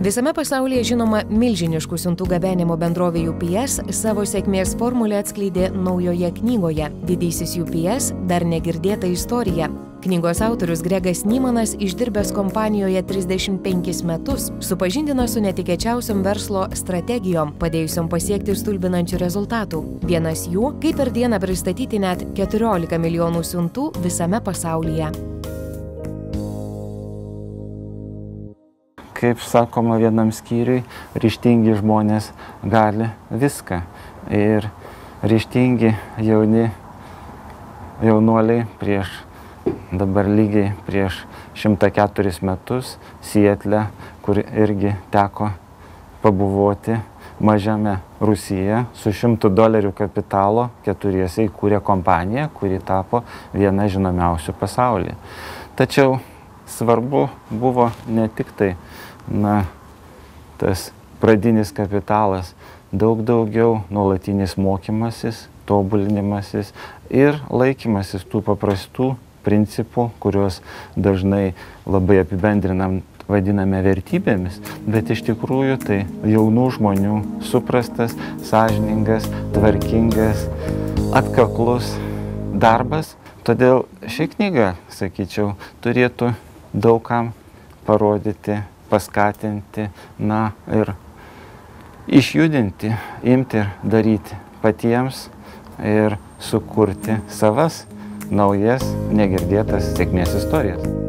Visame pasaulyje žinoma milžiniškų siuntų gabenimo bendrovė UPS savo sėkmės formulę atskleidė naujoje knygoje Didysis UPS – dar negirdėta istorija. Knygos autorius Gregas Nymanas, išdirbęs kompanijoje 35 metus, supažindino su netikėčiausiom verslo strategijom, padėjusiom pasiekti stulbinančių rezultatų. Vienas jų – kaip per dieną pristatyti net 14 milijonų siuntų visame pasaulyje. Kaip sakoma vienam skyriui, ryžtingi žmonės gali viską. Ir ryžtingi jaunuoliai dabar lygiai prieš 104 metus Sietle, kur irgi teko pabuvoti mažame Rusijoje, su $100 kapitalo keturiese įkūrė kompaniją, kuri tapo viena žinomiausių pasaulyje. Tačiau svarbu buvo ne tik tai tas pradinis kapitalas, daug daugiau nuolatinis mokymasis, tobulinimasis ir laikymasis tų paprastų principų, kuriuos dažnai labai vadiname vertybėmis, bet iš tikrųjų tai jaunų žmonių suprastas, sąžiningas, tvarkingas, atkaklus darbas. Todėl ši knyga, sakyčiau, turėtų daugam parodyti, paskatinti, ir išjudinti, imti ir daryti patiems ir sukurti savas naujas, negirdėtas sėkmės istorijas.